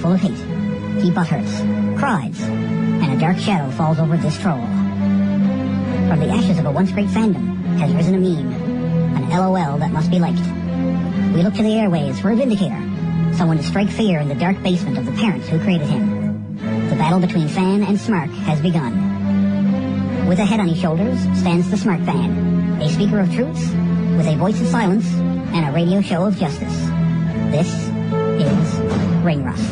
full of hate. He butthurts, cries, and a dark shadow falls over this troll. From the ashes of a once great fandom has risen a meme, an LOL that must be liked. We look to the airways for a vindicator, someone to strike fear in the dark basement of the parents who created him. The battle between fan and smart has begun. With a head on his shoulders stands the smart fan, a speaker of truths, with a voice of silence, and a radio show of justice. This is Ring Rust.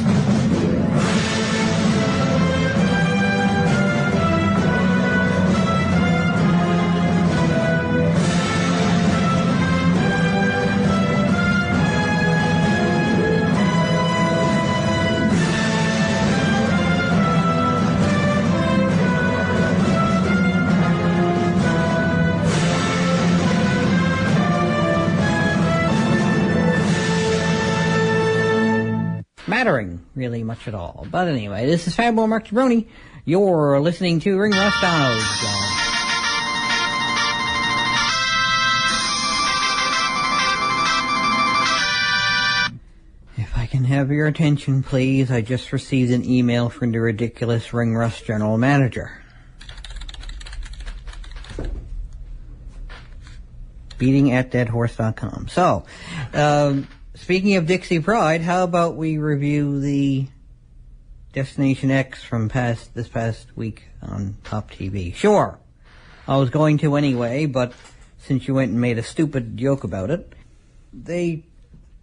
Mattering really much at all. But anyway, this is Fanboy Mark Jabroni. You're listening to Ring Rust on If I can have your attention, please. I just received an email from the ridiculous Ring Rust general manager. beating@deadhorse.com. So, speaking of Dixie Pride, how about we review the Destination X from this past week on Pop TV? Sure. I was going to anyway, but since you went and made a stupid joke about it, they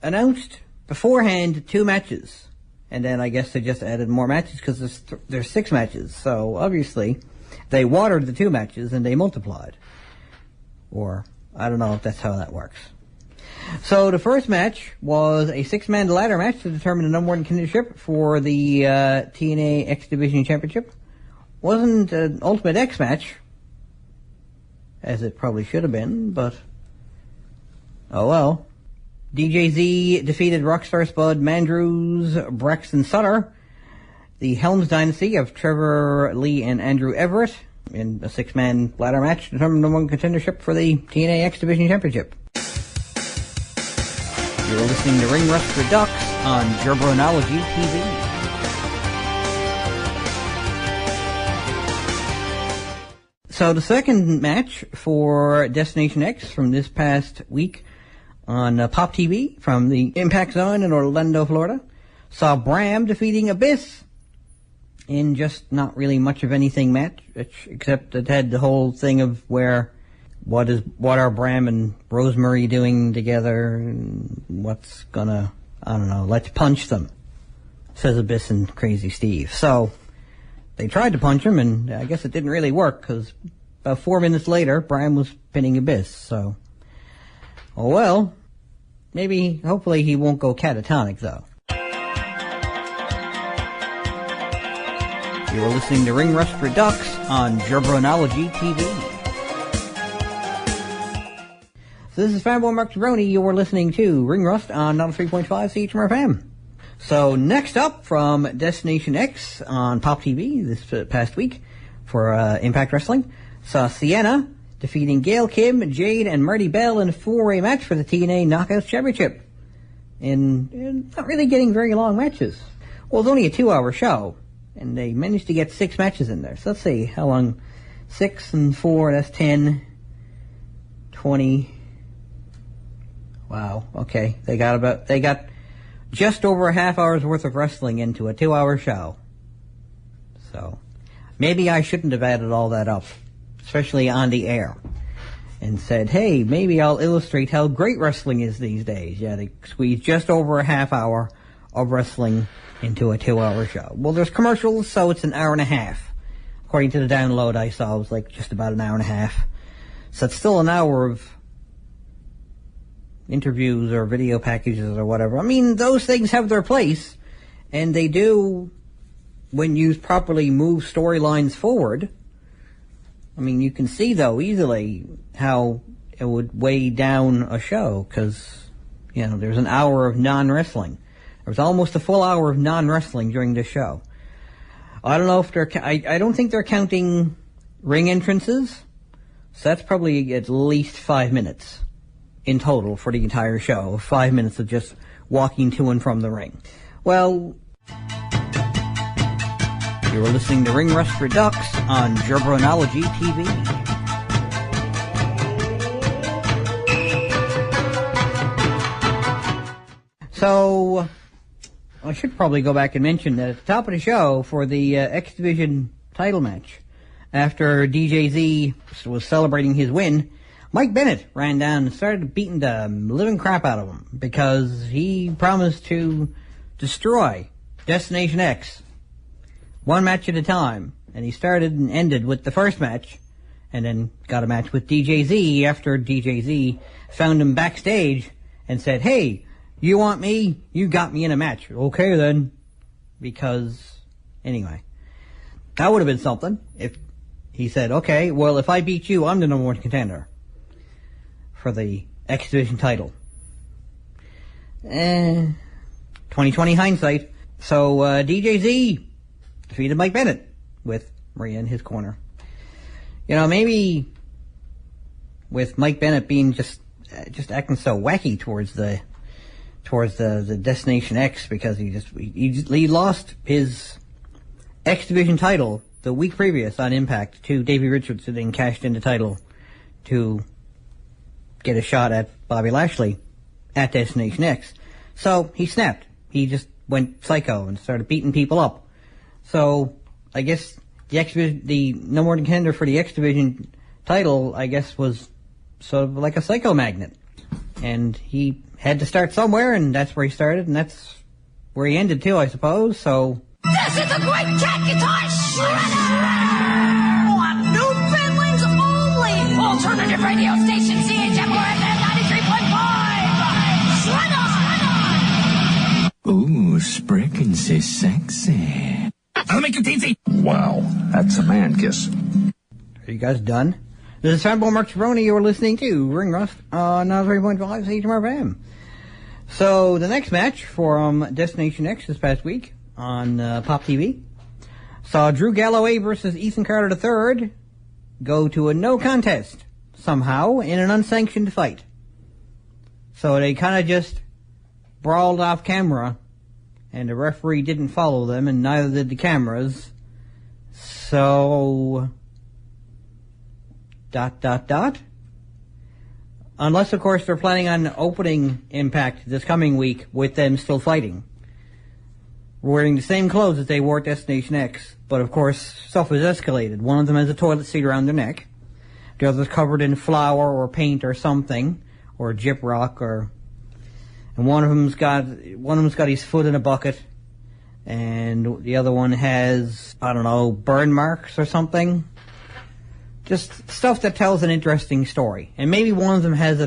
announced beforehand 2 matches. And then I guess they just added more matches because there's 6 matches. So obviously they watered the 2 matches and they multiplied. Or I don't know if that's how that works. So the first match was a 6-man ladder match to determine the number 1 contendership for the TNA X Division Championship. Wasn't an Ultimate X match, as it probably should have been, but oh well. DJZ defeated Rockstar Spud, Mandrews, Braxton Sutter, the Helms Dynasty of Trevor Lee and Andrew Everett, in a 6-man ladder match to determine the number 1 contendership for the TNA X Division Championship. You're listening to Ring Rust Redux on Jabronology TV. So the second match for Destination X from this past week on Pop TV from the Impact Zone in Orlando, Florida, saw Bram defeating Abyss in just not really much of anything match, except it had the whole thing of what are Bram and Rosemary doing together, and what's gonna, I don't know, let's punch them, says Abyss and Crazy Steve. So they tried to punch him, and I guess it didn't really work, because about 4 minutes later, Bram was pinning Abyss. So, oh well, hopefully he won't go catatonic, though. You're listening to Ring Rust Redux on Jabronology TV. So this is Fanboy Mark Jabroni. You're listening to Ring Rust on 3.5 CHMR FM. So next up from Destination X on Pop TV this past week for Impact Wrestling, saw Sienna defeating Gail Kim, Jade, and Marty Bell in a 4-way match for the TNA Knockouts Championship. And not really getting very long matches. Well, it's only a 2-hour show, and they managed to get 6 matches in there. So let's see, how long? 6 and 4, that's 10, 20... Wow, okay. They got just over a half hour's worth of wrestling into a 2-hour show. So, maybe I shouldn't have added all that up, especially on the air, and said, hey, maybe I'll illustrate how great wrestling is these days. Yeah, they squeezed just over a half hour of wrestling into a 2-hour show. Well, there's commercials, so it's an hour and a half. According to the download I saw, it was like just about an hour and a half. So it's still an hour of interviews or video packages or whatever. I mean, those things have their place, and they do, when used properly, move storylines forward. I mean, you can see, though, easily how it would weigh down a show, because, you know, there's an hour of non-wrestling. There was almost a full hour of non-wrestling during this show. I don't know if I don't think they're counting ring entrances, so that's probably at least 5 minutes in total for the entire show. 5 minutes of just walking to and from the ring. Well, You're listening to Ring Rust Redux on Jabronology TV. So, I should probably go back and mention that at the top of the show for the X Division title match, after DJZ was celebrating his win, Mike Bennett ran down and started beating the living crap out of him because he promised to destroy Destination X one match at a time. And he started and ended with the first match and then got a match with DJZ after DJZ found him backstage and said, "Hey, you want me? You got me in a match." "Okay then." Because, anyway, that would have been something if he said, "Okay, well, if I beat you, I'm the number one contender for the X Division title." 2020 hindsight. So, DJZ defeated Mike Bennett with Maria in his corner. You know, maybe with Mike Bennett being just acting so wacky towards the Destination X, because he lost his X Division title the week previous on Impact to Davey Richards, and then cashed in the title to get a shot at Bobby Lashley at Destination X. So he snapped. He just went psycho and started beating people up. So I guess the number one contender for the X Division title, I guess, was sort of like a psycho magnet. And he had to start somewhere, and that's where he started, and that's where he ended too, I suppose. So this is a great cat guitar shredder on Newfoundland's only alternative radio station, CHM FM 93.5. Shredder! Ooh, Sprickins is sexy. I'll make you teensy. Wow, that's a man kiss. Are you guys done? This is Fanboy Mark Cibroni. You're listening to Ring Rust on 93.5 CHM FM. So the next match from Destination X this past week on Pop TV saw Drew Galloway versus Ethan Carter III go to a no contest somehow in an unsanctioned fight. So they kind of just brawled off camera, and the referee didn't follow them, and neither did the cameras. So... ... Unless, of course, they're planning on opening Impact this coming week with them still fighting, wearing the same clothes that they wore at Destination X. But, of course, stuff has escalated. One of them has a toilet seat around their neck. The other's covered in flour or paint or something, or gyprock, and one of them's got his foot in a bucket, and the other one has, I don't know, burn marks or something. Just stuff that tells an interesting story. And maybe one of them has a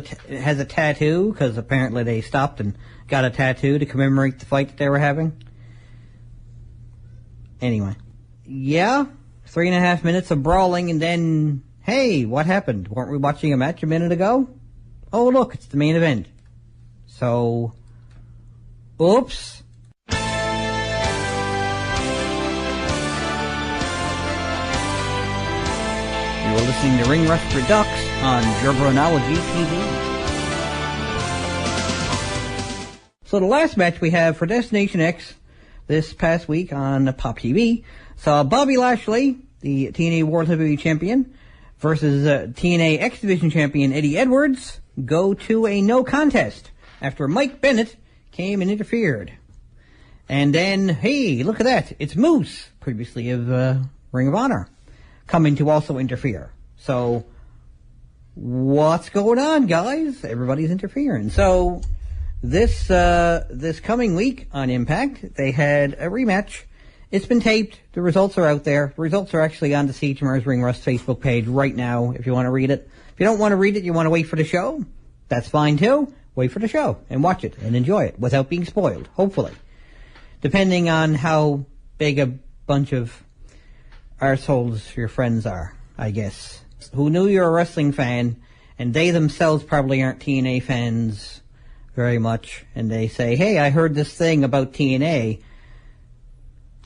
tattoo, because apparently they stopped and got a tattoo to commemorate the fight that they were having. Anyway. Yeah, 3.5 minutes of brawling, and then, hey, what happened? Weren't we watching a match a minute ago? Oh, look, it's the main event. So, oops. You're listening to Ring Rust Redux on Jabronology TV. So the last match we have for Destination X this past week on Pop TV saw Bobby Lashley, the TNA World Heavyweight Champion, versus TNA X Division Champion Eddie Edwards, go to a no contest after Mike Bennett came and interfered. And then, hey, look at that, it's Moose, previously of Ring of Honor, coming to also interfere. So, what's going on, guys? Everybody's interfering. So, this coming week on Impact, they had a rematch. It's been taped. The results are out there. The results are actually on the CHMR's Ring Rust Facebook page right now, if you want to read it. If you don't want to read it, you want to wait for the show, that's fine too. Wait for the show and watch it and enjoy it without being spoiled, hopefully. Depending on how big a bunch of arseholes your friends are, I guess, who knew you're a wrestling fan, and they themselves probably aren't TNA fans very much, and they say, hey, I heard this thing about TNA.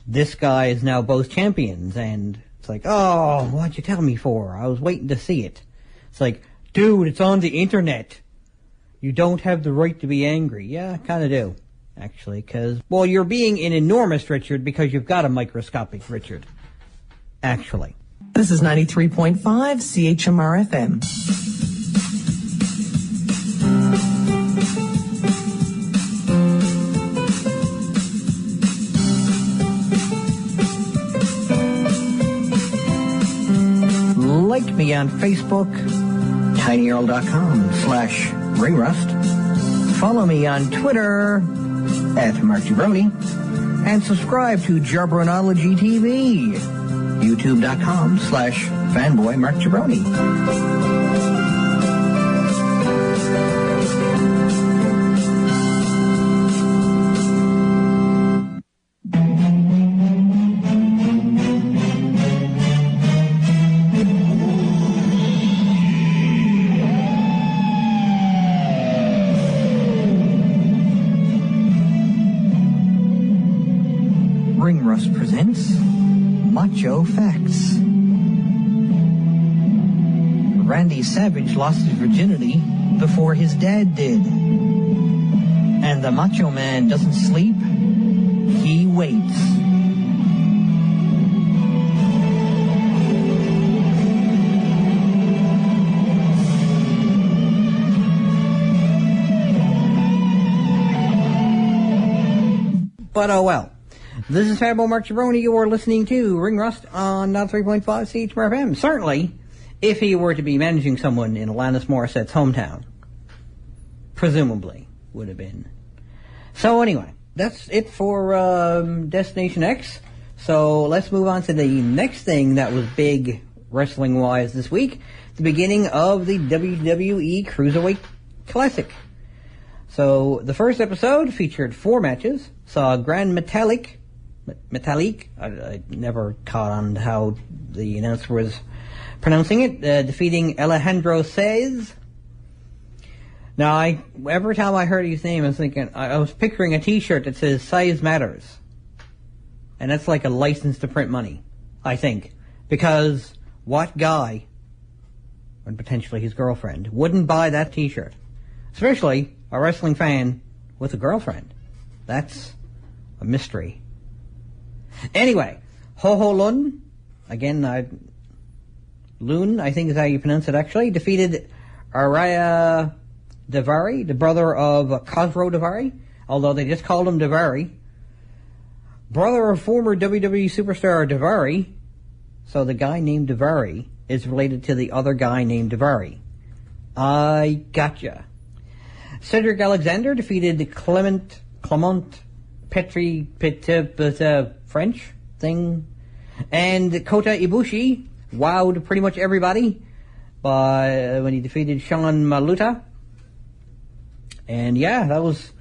This guy is now both champions, and it's like, oh, what'd you tell me for? I was waiting to see it. It's like, dude, it's on the internet. You don't have the right to be angry. Yeah, I kind of do. actually, because, well, you're being an enormous Richard because you've got a microscopic Richard, actually. This is 93.5 CHMR FM. Like me on Facebook, tinyurl.com/ringrust. Follow me on Twitter @MarkGibroni. And subscribe to Jarbronology TV, youtube.com/fanboymarkgibroni. Ring Rust presents Macho Facts. Randy Savage lost his virginity before his dad did. And the Macho Man doesn't sleep, he waits. But oh well. This is Fanboy Mark Gibroni. You are listening to Ring Rust on 3.5 CHMR FM. Certainly, if he were to be managing someone in Alanis Morissette's hometown, presumably would have been. So anyway, that's it for Destination X. So let's move on to the next thing that was big wrestling-wise this week, the beginning of the WWE Cruiserweight Classic. So the first episode featured 4 matches, saw Grand Metalik, I never caught on how the announcer was pronouncing it, defeating Alejandro Saez. Now, every time I heard his name, I was picturing a t-shirt that says Size Matters. And that's like a license to print money, I think. Because what guy, and potentially his girlfriend, wouldn't buy that t-shirt? Especially a wrestling fan with a girlfriend. That's a mystery. Anyway, Ho Ho Lun, again, Lun, I think is how you pronounce it actually, defeated Araya Davari, the brother of Khosrow Davari, although they just called him Davari. Brother of former WWE superstar Davari, so the guy named Davari is related to the other guy named Davari. I gotcha. Cedric Alexander defeated Clement Petri French thing, and Kota Ibushi wowed pretty much everybody when he defeated Sean Maluta. And yeah, that was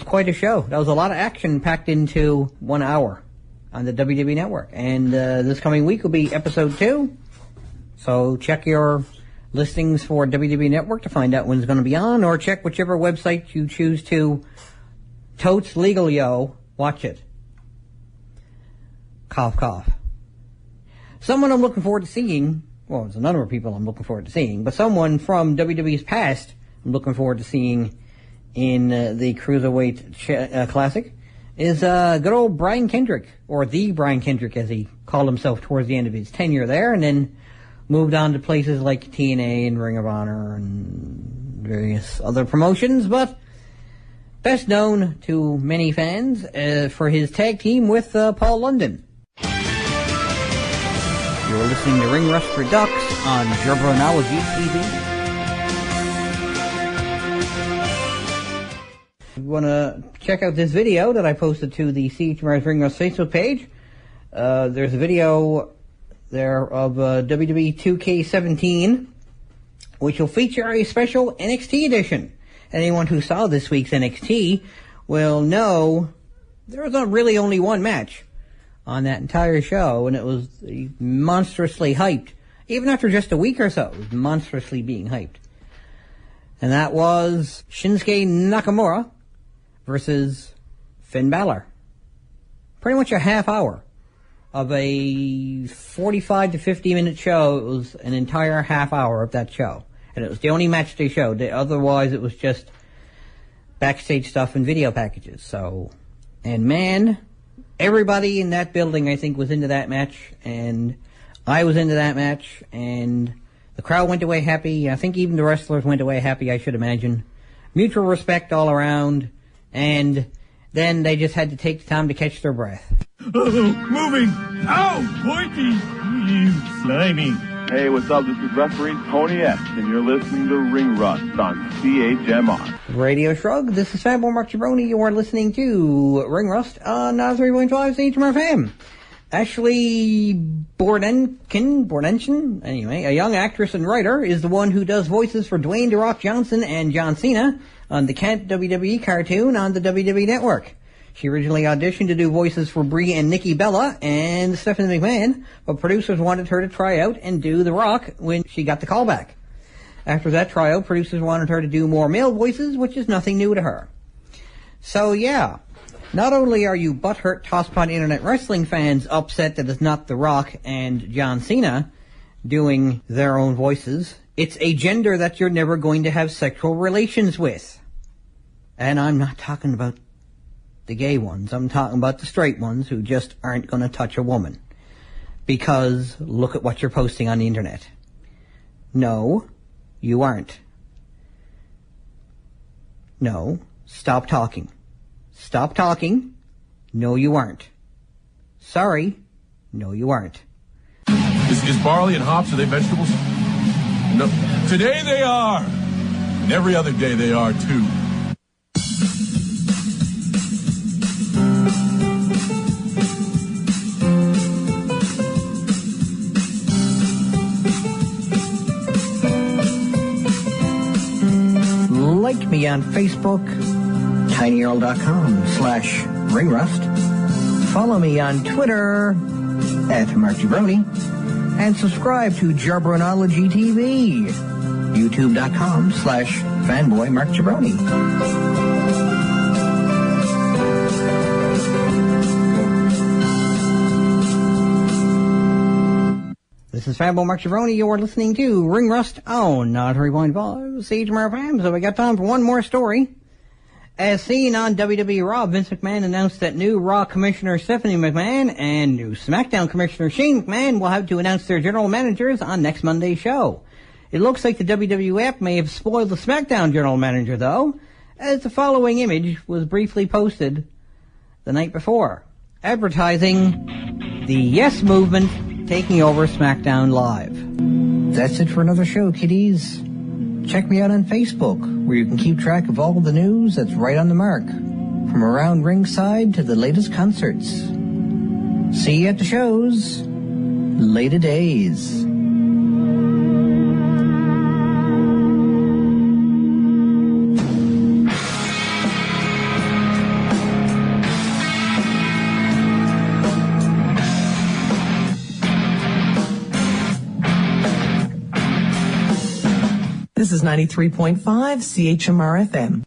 quite a show. That was a lot of action packed into 1 hour on the WWE Network. And this coming week will be episode 2. So check your listings for WWE Network to find out when it's going to be on, or check whichever website you choose to totes legal, yo. Watch it. Cough, cough. Someone I'm looking forward to seeing, well, there's a number of people I'm looking forward to seeing, but someone from WWE's past I'm looking forward to seeing in the Cruiserweight Classic is good old Brian Kendrick, or the Brian Kendrick as he called himself towards the end of his tenure there, and then moved on to places like TNA and Ring of Honor and various other promotions, but best known to many fans for his tag team with Paul London. You're listening to Ring Rust Redux on Jarbronology TV. If you want to check out this video that I posted to the CHMR's Ring Rust Facebook page, there's a video there of WWE 2K17, which will feature a special NXT edition. Anyone who saw this week's NXT will know there was really only one match on that entire show, and it was monstrously hyped. Even after just a week or so, it was monstrously being hyped. And that was Shinsuke Nakamura versus Finn Balor. Pretty much a half hour of a 45 to 50 minute show. It was an entire half hour of that show. And it was the only match they showed. Otherwise, it was just backstage stuff and video packages. So, and man, everybody in that building, I think, was into that match, and I was into that match, and the crowd went away happy. I think even the wrestlers went away happy, I should imagine. Mutual respect all around, and then they just had to take the time to catch their breath. Oh, moving! Ow! Pointy! You slimy! Hey, what's up? This is referee Tony X, and you're listening to Ring Rust on CHMR. Radio Shrug, this is Fanboy Mark Jabroni. You are listening to Ring Rust on 3.5 CHMR FM. Ashley Bordenchen, anyway, a young actress and writer, is the one who does voices for Dwayne "The Rock" Johnson and John Cena on the Kent WWE cartoon on the WWE Network. She originally auditioned to do voices for Brie and Nikki Bella and Stephanie McMahon, but producers wanted her to try out and do The Rock when she got the call back. After that tryout, producers wanted her to do more male voices, which is nothing new to her. So yeah, not only are you butthurt tosspot internet wrestling fans upset that it's not The Rock and John Cena doing their own voices, it's a gender that you're never going to have sexual relations with. And I'm not talking about the gay ones. I'm talking about the straight ones who just aren't going to touch a woman. Because look at what you're posting on the internet. No, you aren't. No, stop talking. Stop talking. No, you aren't. Sorry. No, you aren't. Is barley and hops, are they vegetables? No. Today they are. And every other day they are too. Like me on Facebook, tinyurl.com/ringrust. Follow me on Twitter @MarkJabroni. And subscribe to Jabronology TV, youtube.com/fanboymarkjabroni. This is Fanboy Mark Jabroni. You are listening to Ring Rust on 3.5 CHMR FM. So we got time for one more story. As seen on WWE Raw, Vince McMahon announced that new Raw Commissioner Stephanie McMahon and new SmackDown Commissioner Shane McMahon will have to announce their general managers on next Monday's show. It looks like the WWF may have spoiled the SmackDown general manager, though, as the following image was briefly posted the night before, advertising the Yes Movement taking over SmackDown Live. That's it for another show, kiddies. Check me out on Facebook, where you can keep track of all the news that's right on the mark, from around ringside to the latest concerts. See you at the shows. Later days. This is 93.5 CHMR FM.